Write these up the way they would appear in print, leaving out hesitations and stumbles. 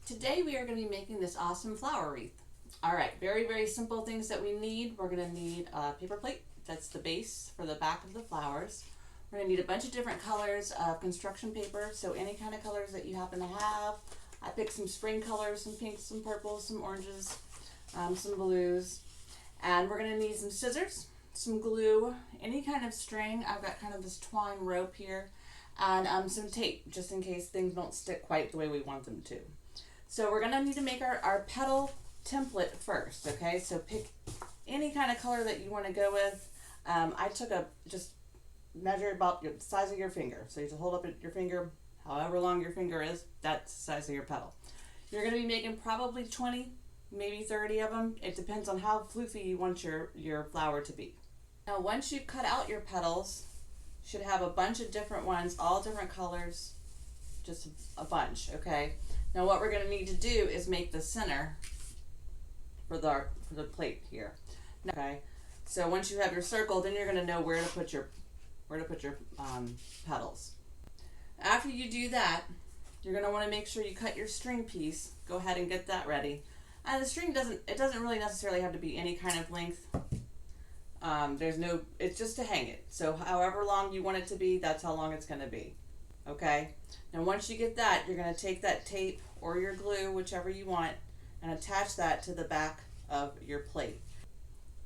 Today we are going to be making this awesome flower wreath. Alright, very simple things that we need. We're going to need a paper plate. That's the base for the back of the flowers. We're going to need a bunch of different colors of construction paper, so any kind of colors that you happen to have. I picked some spring colors, some pinks, some purples, some oranges, some blues. And we're going to need some scissors, some glue, any kind of string. I've got kind of this twine rope here, and some tape, just in case things don't stick quite the way we want them to. So we're going to need to make our petal template first, okay? So pick any kind of color that you want to go with. I took just measure about the size of your finger. So you just hold up your finger, however long your finger is, that's the size of your petal. You're going to be making probably 20, maybe 30 of them. It depends on how floofy you want your flower to be. Now once you've cut out your petals, you should have a bunch of different ones, all different colors, just a bunch, okay? Now what we're going to need to do is make the center for the plate here. Okay, so once you have your circle, then you're going to know where to put your petals. After you do that, you're going to want to make sure you cut your string piece. Go ahead and get that ready. And the string doesn't really necessarily have to be any kind of length. It's just to hang it. So however long you want it to be, that's how long it's going to be. Okay, now once you get that, you're going to take that tape or your glue, whichever you want, and attach that to the back of your plate.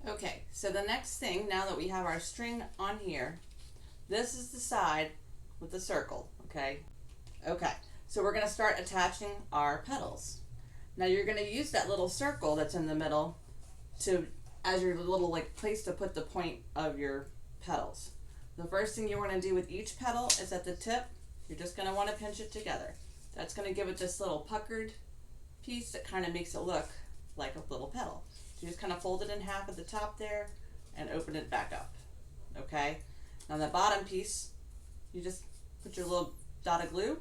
Okay, so the next thing, now that we have our string on here, this is the side with the circle, okay? Okay, so we're going to start attaching our petals. Now you're going to use that little circle that's in the middle as your little place to put the point of your petals. The first thing you want to do with each petal is at the tip, you're just going to want to pinch it together. That's going to give it this little puckered piece that kind of makes it look like a little petal. So you just kind of fold it in half at the top there and open it back up. Okay? Now the bottom piece, you just put your little dot of glue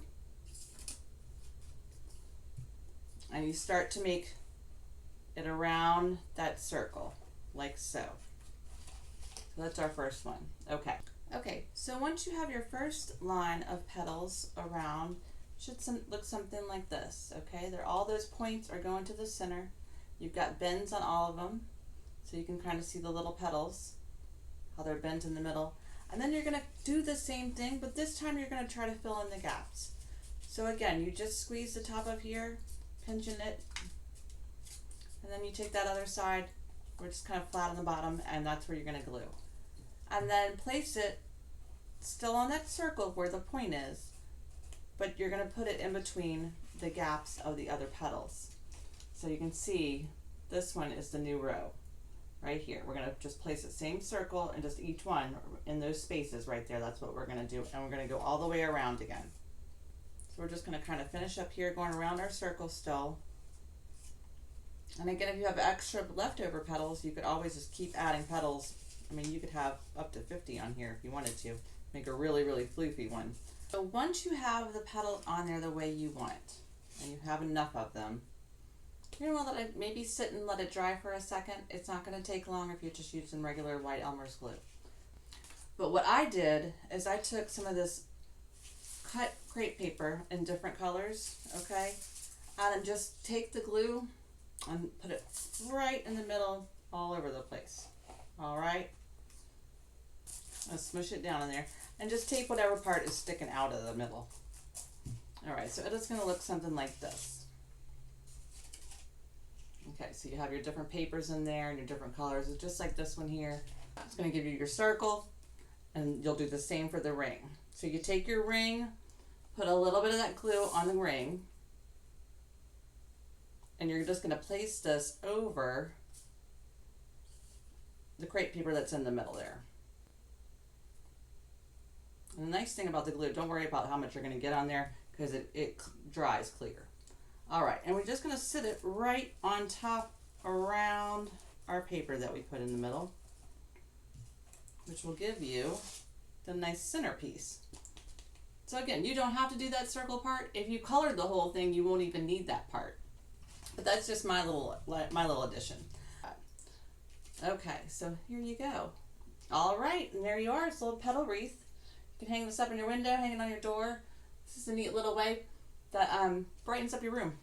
and you start to make it around that circle, like so. So that's our first one. Okay, so once you have your first line of petals around, it should look something like this, okay? All those points are going to the center. You've got bends on all of them, so you can kind of see the little petals, how they're bent in the middle. And then you're going to do the same thing, but this time you're going to try to fill in the gaps. So again, you just squeeze the top of here, pinching it, and then you take that other side, we're just kind of flat on the bottom, and that's where you're going to glue. And then place it still on that circle where the point is, but you're going to put it in between the gaps of the other petals. So you can see this one is the new row right here. We're going to just place the same circle and just each one in those spaces right there. That's what we're going to do, and we're going to go all the way around again. So we're just going to kind of finish up here going around our circle still. And again, if you have extra leftover petals, you could always just keep adding petals. I mean, you could have up to 50 on here if you wanted to. Make a really floofy one. So once you have the petals on there the way you want, and you have enough of them, you're going to let it maybe sit and let it dry for a second. It's not going to take long if you're just using regular white Elmer's glue. But what I did is I took some of this cut crepe paper in different colors, okay? And just take the glue and put it right in the middle all over the place. All right? I'll smush it down in there and just tape whatever part is sticking out of the middle. All right, so it's going to look something like this. Okay, so you have your different papers in there and your different colors. It's just like this one here. It's going to give you your circle, and you'll do the same for the ring. So you take your ring, put a little bit of that glue on the ring, and you're just going to place this over the crepe paper that's in the middle there. And the nice thing about the glue, don't worry about how much you're going to get on there because it dries clear. All right, and we're just going to sit it right on top around our paper that we put in the middle, which will give you the nice centerpiece. So again, you don't have to do that circle part. If you colored the whole thing, you won't even need that part. But that's just my little addition. Okay, so here you go. All right, and there you are. It's a little petal wreath. You can hang this up in your window, hang it on your door. This is a neat little way that brightens up your room.